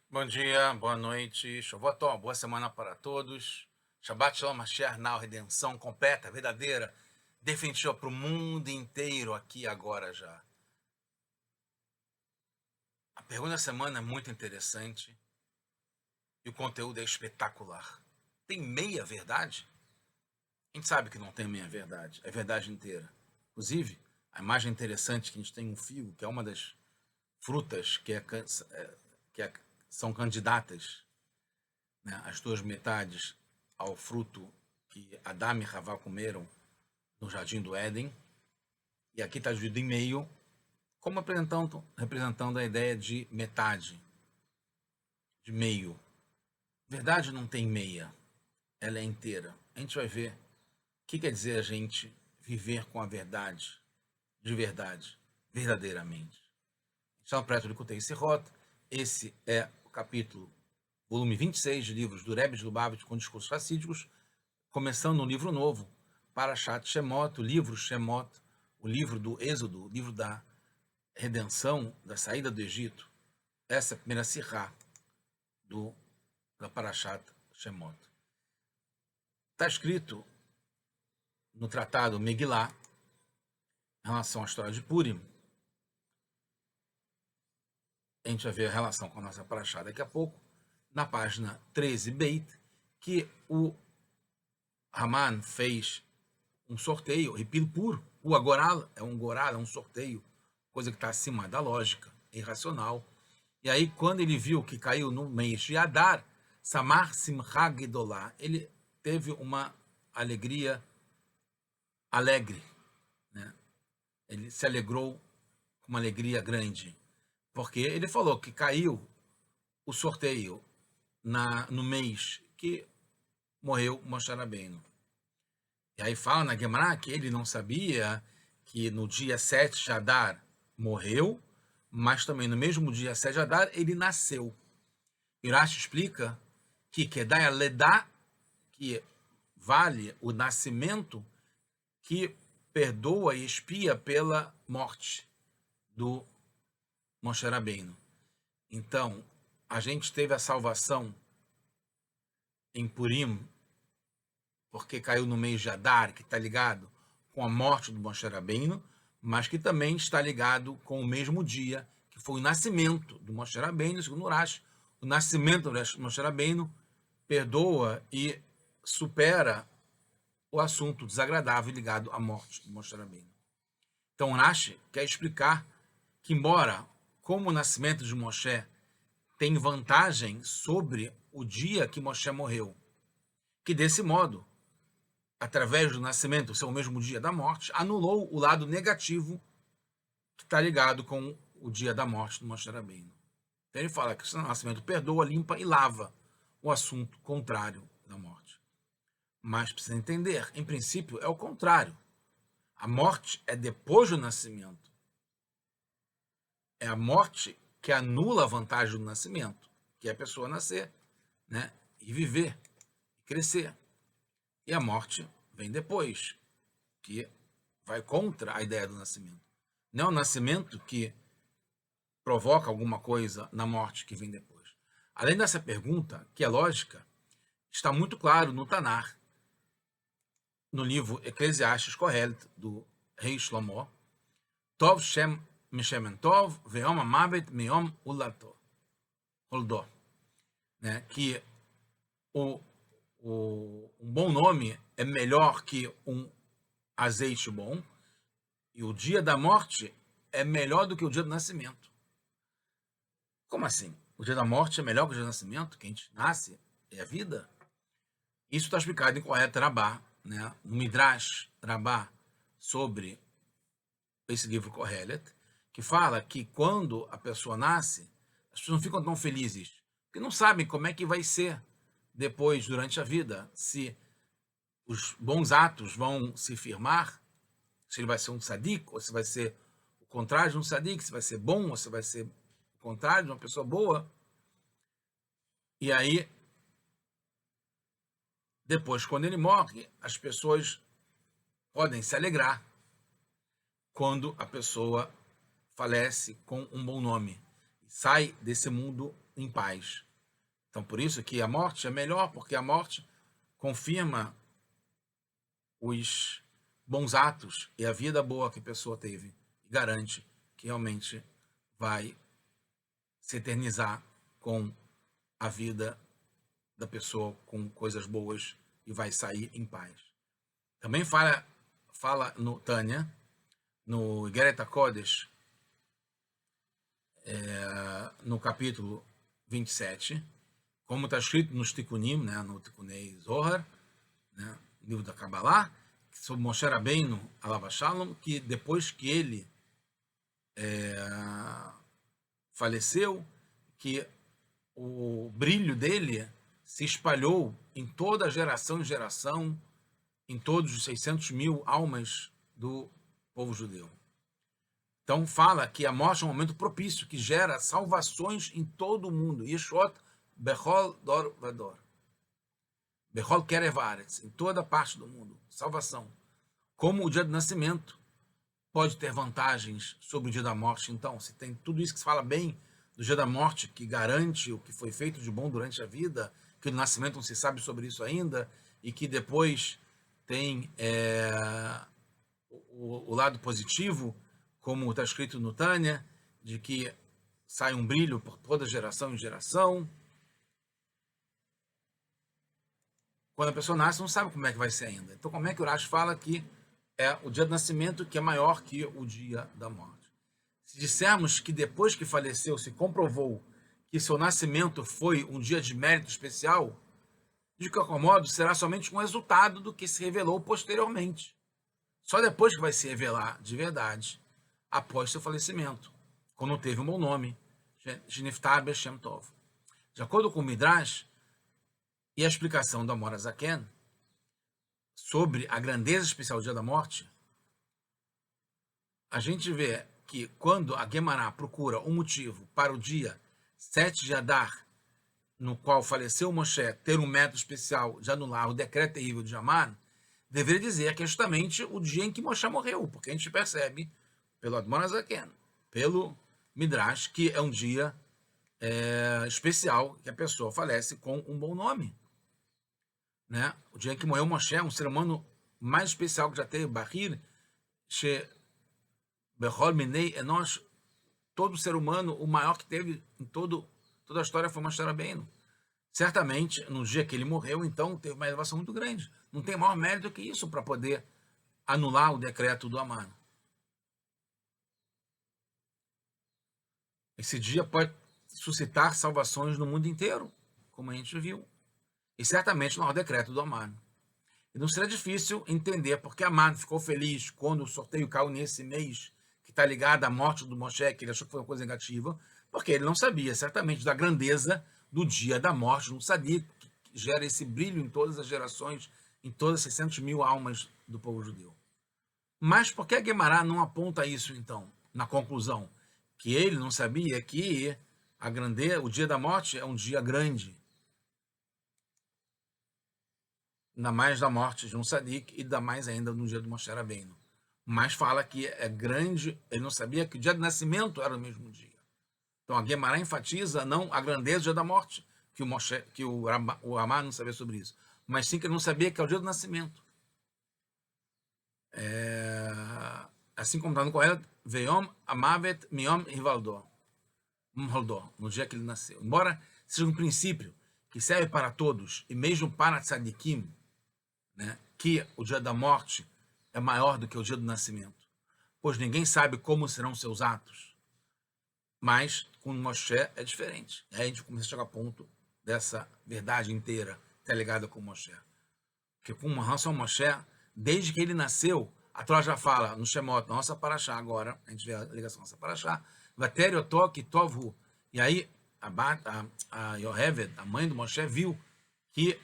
Bom dia, boa noite, Shavua boa semana para todos. Shabbat Shalom Mashiach Now, redenção completa, verdadeira, definitiva para o mundo inteiro aqui agora já. A pergunta da semana é muito interessante e o conteúdo é espetacular. Tem meia verdade? A gente sabe que não tem meia verdade, é verdade inteira. Inclusive, a imagem interessante que a gente tem um figo, que é uma das frutas que são candidatas, né, as duas metades ao fruto que Adão e Havá comeram no jardim do Éden, e aqui está dividido em meio, como representando a ideia de metade, de meio. Verdade não tem meia, ela é inteira. A gente vai ver o que quer dizer a gente viver com a verdade, de verdade, verdadeiramente. Está no Preto de Kutei Sirot, esse é o capítulo, volume 26 de livros do Rebbe de Lubavitch com discursos racídicos, começando um livro novo, Parashat Shemot, o livro Shemot, o livro do Êxodo, o livro da redenção, da saída do Egito. Essa é a primeira sirá da Parashat Shemot. Está escrito no tratado Megillah, em relação à história de Purim. A gente vai ver a relação com a nossa Parashá daqui a pouco, na página 13 Beit, que o Haman fez um sorteio, Ripilpur, o Agoral, é um sorteio, coisa que está acima da lógica, irracional. E aí, quando ele viu que caiu no mês de Adar, Samar Simcha Gedolá, ele teve uma alegria alegre, né? Ele se alegrou com uma alegria grande, porque ele falou que caiu o sorteio no mês que morreu Moshe Rabbeinu. E aí fala na Gemara que ele não sabia que no dia 7 de Adar morreu, mas também no mesmo dia 7 de Adar ele nasceu. E Rashi explica que Kedai Ledá, que vale o nascimento, que perdoa e expia pela morte do Moshe Rabbeinu. Então, a gente teve a salvação em Purim, porque caiu no mês de Adar, que está ligado com a morte do Moshe Rabbeinu, mas que também está ligado com o mesmo dia, que foi o nascimento do Moshe Rabbeinu, segundo Rashi. O nascimento do Moshe Rabbeinu perdoa e supera o assunto desagradável ligado à morte do Moshe Rabbeinu. Então Rashi quer explicar que, embora como o nascimento de Moshe tem vantagem sobre o dia que Moshe morreu, que desse modo, através do nascimento, ser o mesmo dia da morte, anulou o lado negativo que está ligado com o dia da morte do Moshe Rabbeinu. Então ele fala que o nascimento perdoa, limpa e lava o assunto contrário da morte. Mas precisa entender, em princípio é o contrário. A morte é depois do nascimento. É a morte que anula a vantagem do nascimento, que é a pessoa nascer, né, e viver, e crescer. E a morte vem depois, que vai contra a ideia do nascimento. Não é o nascimento que provoca alguma coisa na morte que vem depois. Além dessa pergunta, que é lógica, está muito claro no Tanar, no livro Eclesiastes Kohelet, do rei Shlomo, Tov Shem Mishemen Tov, Ve'om Amavet Me'om Uldó, né? Que um bom nome é melhor que um azeite bom, e o dia da morte é melhor do que o dia do nascimento. Como assim? O dia da morte é melhor que o dia do nascimento? Que a gente nasce é a vida? Isso está explicado em Kohelet Rabá, né? No Midrash Rabá, sobre esse livro Kohelet, que fala que quando a pessoa nasce, as pessoas não ficam tão felizes, porque não sabem como é que vai ser depois, durante a vida, se os bons atos vão se firmar, se ele vai ser um tzadik, ou se vai ser o contrário de um tzadik, se vai ser bom, ou se vai ser o contrário de uma pessoa boa. E aí, depois, quando ele morre, as pessoas podem se alegrar quando a pessoa falece com um bom nome, sai desse mundo em paz. Então, por isso que a morte é melhor, porque a morte confirma os bons atos e a vida boa que a pessoa teve e garante que realmente vai se eternizar com a vida da pessoa, com coisas boas e vai sair em paz. Também fala no Tânia, no Igeret HaKodesh, no capítulo 27, como está escrito nos Tikkunim, né, no Tikkunei Zohar, né, livro da Kabbalah, sobre Moshe Rabbeinu, Alav Shalom, que depois que ele faleceu, que o brilho dele se espalhou em toda geração em geração, em todos os 600 mil almas do povo judeu. Então fala que a morte é um momento propício, que gera salvações em todo o mundo. Yeshot Bechol Dor Vador. Bechol Kerev Aretz, em toda parte do mundo. Salvação. Como o dia do nascimento pode ter vantagens sobre o dia da morte. Então, se tem tudo isso que se fala bem do dia da morte, que garante o que foi feito de bom durante a vida, que no nascimento não se sabe sobre isso ainda, e que depois tem o lado positivo, como está escrito no Tânia, de que sai um brilho por toda geração em geração. Quando a pessoa nasce, não sabe como é que vai ser ainda. Então, como é que o Urash fala que é o dia do nascimento que é maior que o dia da morte? Se dissermos que depois que faleceu se comprovou que seu nascimento foi um dia de mérito especial, de qualquer modo, será somente um resultado do que se revelou posteriormente. Só depois que vai se revelar de verdade, após seu falecimento, quando teve um bom nome, Shniftar Beshem Tov. De acordo com o Midrash e a explicação do Amor Azaken sobre a grandeza especial do dia da morte, a gente vê que quando a Guemará procura um motivo para o dia 7 de Adar, no qual faleceu Moshe, ter um método especial de anular o decreto terrível de Haman, deveria dizer que é justamente o dia em que Moshe morreu, porque a gente percebe pelo Admor Azaken, pelo Midrash, que é um dia especial que a pessoa falece com um bom nome. Né? O dia em que morreu Moshe, um ser humano mais especial que já teve, Bahir, Bechol Minei Enosh, todo ser humano, o maior que teve em toda a história foi Moshe Rabbeinu. Certamente, no dia que ele morreu, então, teve uma elevação muito grande. Não tem maior mérito que isso para poder anular o decreto do Haman. Esse dia pode suscitar salvações no mundo inteiro, como a gente viu. E certamente não é o decreto do Haman. E não será difícil entender porque Haman ficou feliz quando o sorteio caiu nesse mês, que está ligado à morte do Moshe, que ele achou que foi uma coisa negativa, porque ele não sabia certamente da grandeza do dia da morte, não sabia que gera esse brilho em todas as gerações, em todas as 600 mil almas do povo judeu. Mas por que a Guemará não aponta isso, então, na conclusão? Que ele não sabia que o dia da morte é um dia grande. Ainda mais da morte de um Sadik e ainda mais ainda no dia do Moshe Rabbeinu. Mas fala que é grande, ele não sabia que o dia do nascimento era o mesmo dia. Então a Guemará enfatiza não a grandeza do dia da morte, que o Haman não sabia sobre isso, mas sim que ele não sabia que é o dia do nascimento. Assim como está no Kohelet, Veyom Amavet Miyom Hivaldor, no dia que ele nasceu. Embora seja um princípio que serve para todos, e mesmo para tzadikim, né, que o dia da morte é maior do que o dia do nascimento, pois ninguém sabe como serão seus atos. Mas com Moshe é diferente. Aí a gente começa a chegar ao ponto dessa verdade inteira que é ligada com Moshe. Porque com relação a Moshe, desde que ele nasceu, a Torá já fala no Shemot, nossa Parashá agora, a gente vê a ligação nossa Parashá, Vater Otok Tovhu. E aí a Yoheved, a mãe do Moshe, viu que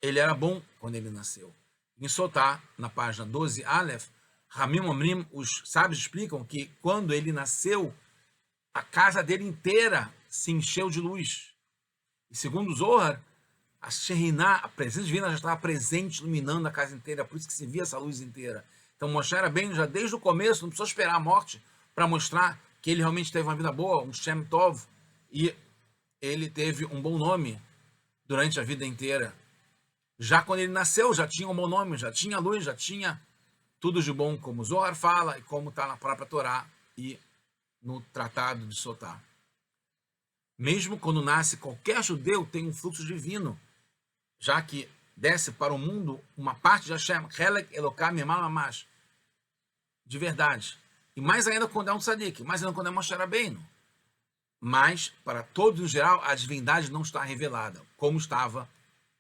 ele era bom quando ele nasceu. Em Sotá, na página 12, Aleph, Ramim Omrim, os sábios explicam que quando ele nasceu, a casa dele inteira se encheu de luz. E segundo Zohar, a Shekhinah, a presença divina, já estava presente, iluminando a casa inteira, por isso que se via essa luz inteira. Então Moshe Rabbeinu, já desde o começo, não precisou esperar a morte para mostrar que ele realmente teve uma vida boa, um Shem Tov, e ele teve um bom nome durante a vida inteira. Já quando ele nasceu, já tinha um bom nome, já tinha luz, já tinha tudo de bom, como o Zohar fala e como está na própria Torá e no Tratado de Sotá. Mesmo quando nasce, qualquer judeu tem um fluxo divino, já que desce para o mundo uma parte de Hashem, Helek Elokam Mamash, de verdade. E mais ainda quando é um tzadik, mais ainda quando é Moshe Rabbeinu. Mas, para todos em geral, a divindade não está revelada, como estava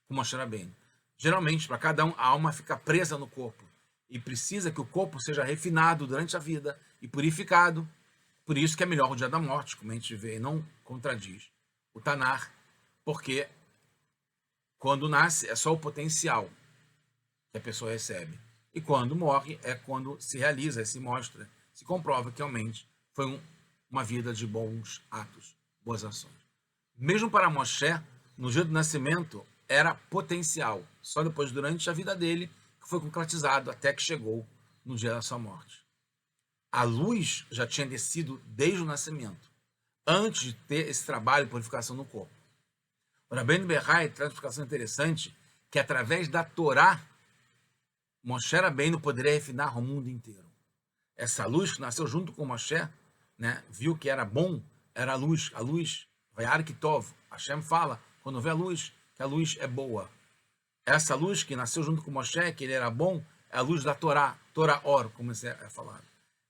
com Moshe Rabbeinu. Geralmente, para cada um, a alma fica presa no corpo e precisa que o corpo seja refinado durante a vida e purificado. Por isso que é melhor o dia da morte, como a gente vê, e não contradiz o Tanar, porque quando nasce é só o potencial que a pessoa recebe. E quando morre é quando se realiza, se mostra, se comprova que realmente foi uma vida de bons atos, boas ações. Mesmo para Moshe, no dia do nascimento, era potencial. Só depois, durante a vida dele, que foi concretizado até que chegou no dia da sua morte. A luz já tinha descido desde o nascimento, antes de ter esse trabalho de purificação no corpo. O Rabbeinu Berhai traz uma explicação interessante, que através da Torá, Moshe Rabbeinu poderia refinar o mundo inteiro. Essa luz que nasceu junto com Moshe, né, viu que era bom, era a luz, Vayar Kitov. Hashem fala, quando vê a luz, que a luz é boa. Essa luz que nasceu junto com Moshe, que ele era bom, é a luz da Torá, Torá Or, como é falado.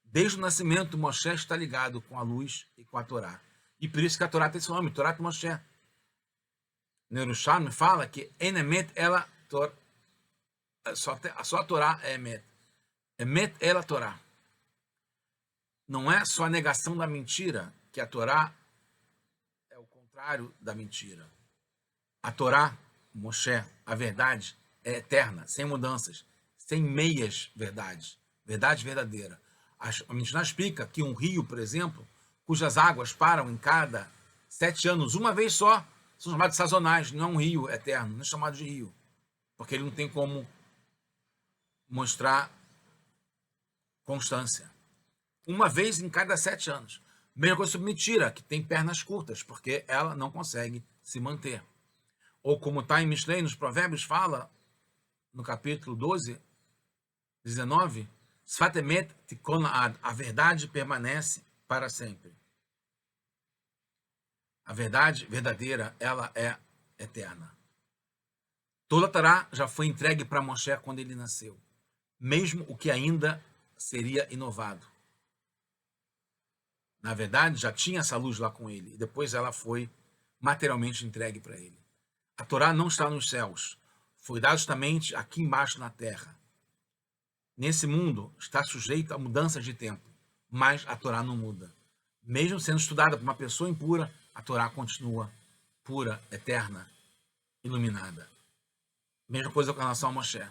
Desde o nascimento, Moshe está ligado com a luz e com a Torá. E por isso que a Torá tem esse nome, Torá de Moshe. Yerushalmi fala que Enemet ela Torá. Só a Torá é Emet. Emet ela Torá. Não é só a negação da mentira, que a Torá é o contrário da mentira. A Torá, Moshe, a verdade, é eterna, sem mudanças, sem meias verdades. Verdade verdadeira. A Mishnah explica que um rio, por exemplo, cujas águas param em cada 7 anos, uma vez só, são chamados sazonais, não é um rio eterno, não é chamado de rio, porque ele não tem como mostrar constância. Uma vez em cada 7 anos. Mesma coisa sobre mentira, que tem pernas curtas, porque ela não consegue se manter. Ou como está em Mishlei, nos Provérbios, fala, no capítulo 12, 19, Sfatemet tikon ad, a verdade permanece para sempre. A verdade verdadeira, ela é eterna. Toda a Torá já foi entregue para Moshe quando ele nasceu, mesmo o que ainda seria inovado. Na verdade, já tinha essa luz lá com ele, e depois ela foi materialmente entregue para ele. A Torá não está nos céus, foi dada justamente aqui embaixo na terra. Nesse mundo está sujeita a mudanças de tempo, mas a Torá não muda. Mesmo sendo estudada por uma pessoa impura, a Torá continua pura, eterna, iluminada. Mesma coisa com relação a Moshe.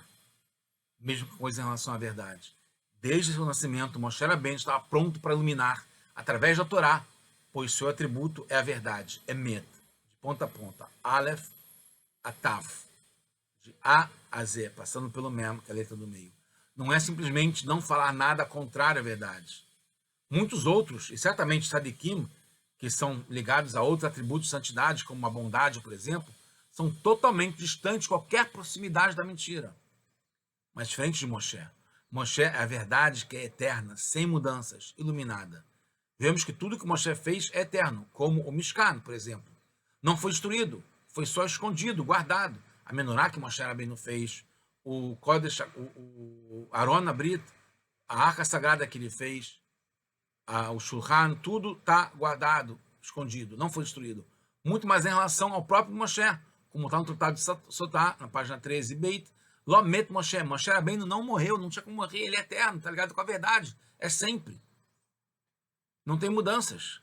Mesma coisa em relação à verdade. Desde seu nascimento, Moshe Rabbeinu estava pronto para iluminar através da Torá, pois seu atributo é a verdade, é Met, de ponta a ponta, Aleph a Tav, de A a Z, passando pelo Mem, que é a letra do meio. Não é simplesmente não falar nada contrário à verdade. Muitos outros, e certamente Sadikim, que são ligados a outros atributos de santidade, como a bondade, por exemplo, são totalmente distantes de qualquer proximidade da mentira. Mas diferente de Moshe. Moshe é a verdade que é eterna, sem mudanças, iluminada. Vemos que tudo que Moshe fez é eterno, como o Mishkan, por exemplo. Não foi destruído, foi só escondido, guardado. A Menorá que Moshe Rabbeinu fez, o Kodesh, o Aron Abrit, a Arca Sagrada que ele fez, o Shulchan, tudo está guardado, escondido, não foi destruído. Muito mais em relação ao próprio Moshe, como está no Tratado de Sotá, na página 13, Beit, Lomet Moshe. Moshe Rabbeinu não morreu, não tinha como morrer, ele é eterno, está ligado com a verdade, é sempre. Não tem mudanças.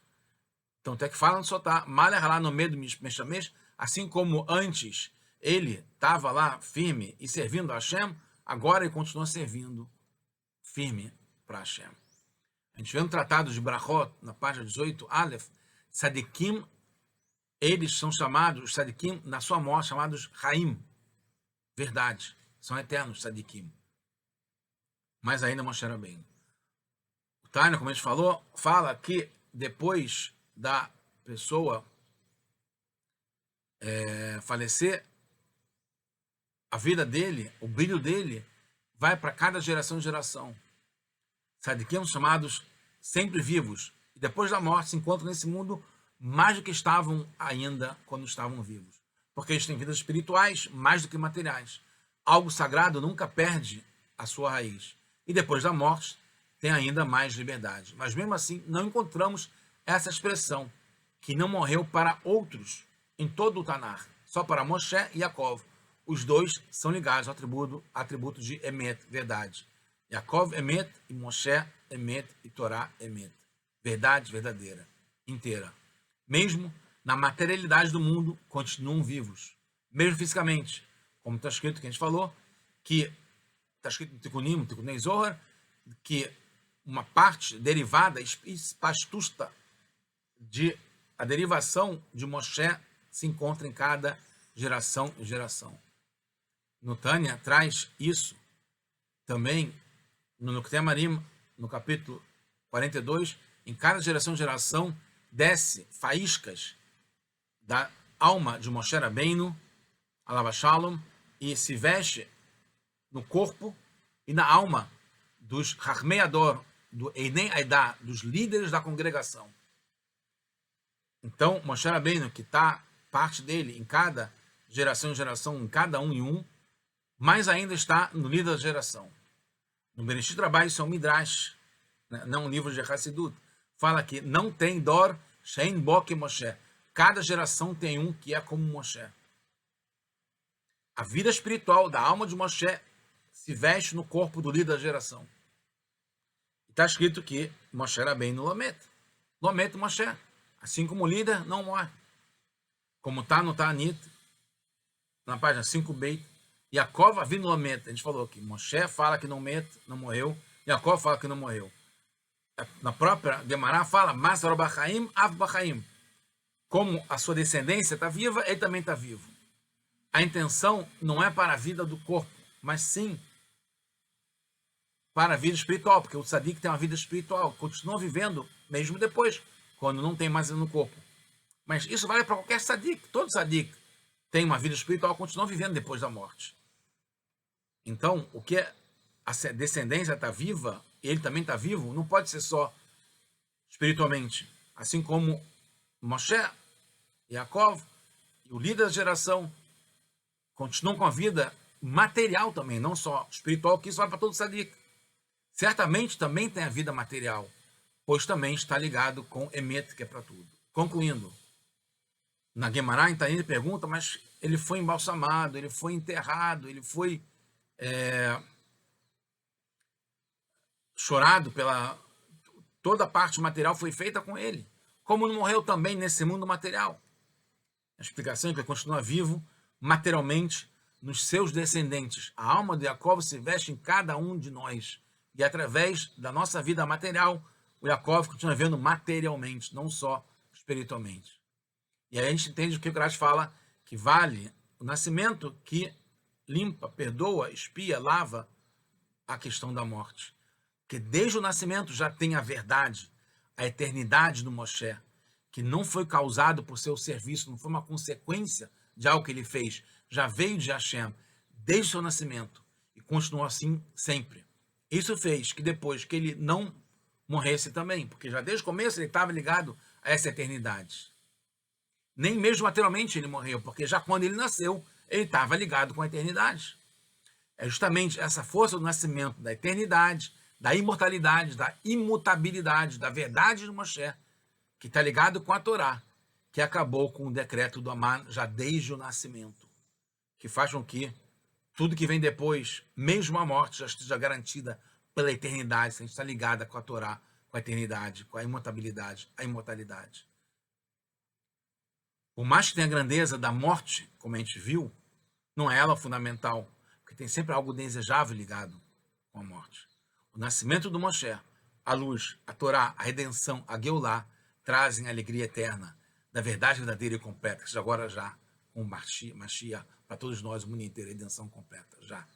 Então, até que fala no Sotá, Malha lá no meio do Meshamesh, assim como antes ele estava lá firme e servindo a Hashem, agora ele continua servindo firme para Hashem. A gente vê no Tratado de Brachot, na página 18, Aleph, Tzadikim, eles são chamados, os Tzadikim, na sua morte, chamados Haim, verdade, são eternos Tzadikim. Mas ainda Moshe Rabbeinu. O Tânia, como a gente falou, fala que depois da pessoa falecer, a vida dele, o brilho dele, vai para cada geração e geração. Sadiquim chamados sempre vivos, e depois da morte se encontram nesse mundo mais do que estavam ainda quando estavam vivos. Porque eles têm vidas espirituais mais do que materiais. Algo sagrado nunca perde a sua raiz. E depois da morte tem ainda mais liberdade. Mas mesmo assim não encontramos essa expressão, que não morreu para outros em todo o Tanar, só para Moshe e Yaakov. Os dois são ligados ao atributo de Emet, verdade. Yaakov Emet e Moshe Emet e Torá Emet. Verdade verdadeira, inteira. Mesmo na materialidade do mundo, continuam vivos. Mesmo fisicamente. Como está escrito, que a gente falou, que está escrito no Tikkunim Zohar, que uma parte derivada, espastusta, a derivação de Moshe se encontra em cada geração e geração. No Tânia traz isso também no Nukte Marim, no capítulo 42, em cada geração e geração desce faíscas da alma de Moshe Rabbeinu, Alav Shalom, e se veste no corpo e na alma dos Chachmei Ador, do Einei Aidah, dos líderes da congregação. Então, Moshe Rabbeinu, que está parte dele em cada geração e geração, em cada um em um, mais ainda está no líder da geração. No Bereshit Rabbah, isso é um Midrash, não um livro de Hassidut. Fala que não tem Dor Shein Bo que Moshe. Cada geração tem um que é como Moshe. A vida espiritual da alma de Moshe se veste no corpo do líder da geração. Está escrito que Moshe Rabbeinu Lomet. Lomet Moshe. Assim como o líder não morre. Como está no Ta'anit, na página 5b, Yaakov Avinu Lomet. A gente falou que Moshe fala que não morreu. Yaakov fala que não morreu. Na própria Gemara fala, Masar Bachaim, Av Bachaim. Como a sua descendência está viva, ele também está vivo. A intenção não é para a vida do corpo, mas sim para a vida espiritual, porque o tzadik tem uma vida espiritual, continua vivendo mesmo depois, quando não tem mais no corpo. Mas isso vale para qualquer tzadik. Todo tzadik tem uma vida espiritual, continua vivendo depois da morte. Então, o que a descendência está viva, ele também está vivo, não pode ser só espiritualmente. Assim como Moshe, Yaakov, e o líder da geração, continuam com a vida material também, não só espiritual, que isso vale para todo tzadik. Certamente também tem a vida material, pois também está ligado com Emet, que é para tudo. Concluindo, na Gemara, então, ele pergunta, mas ele foi embalsamado, ele foi enterrado, ele foi chorado pela... Toda a parte material foi feita com ele. Como não morreu também nesse mundo material? A explicação é que ele continua vivo materialmente nos seus descendentes. A alma de Yaakov se veste em cada um de nós. E através da nossa vida material, o Yaakov continua vivendo materialmente, não só espiritualmente. E aí a gente entende o que o Grash fala, que vale o nascimento que limpa, perdoa, expia, lava a questão da morte. Porque desde o nascimento já tem a verdade, a eternidade do Moshe, que não foi causado por seu serviço, não foi uma consequência de algo que ele fez, já veio de Hashem desde o seu nascimento e continuou assim sempre. Isso fez que depois que ele não morresse também, porque já desde o começo ele estava ligado a essa eternidade. Nem mesmo materialmente ele morreu, porque já quando ele nasceu, ele estava ligado com a eternidade. É justamente essa força do nascimento, da eternidade, da imortalidade, da imutabilidade, da verdade do Moshe, que está ligado com a Torá, que acabou com o decreto do Aman já desde o nascimento, que faz com que tudo que vem depois, mesmo a morte, já esteja garantida pela eternidade, se a gente está ligada com a Torá, com a eternidade, com a imutabilidade, a imortalidade. Por mais que tenha a grandeza da morte, como a gente viu, não é ela fundamental, porque tem sempre algo desejável ligado com a morte. O nascimento do Moshe, a luz, a Torá, a redenção, a Geulá, trazem a alegria eterna da verdade verdadeira e completa, que agora já com o Mashiach, para todos nós, o mundo inteiro, a redenção completa, já.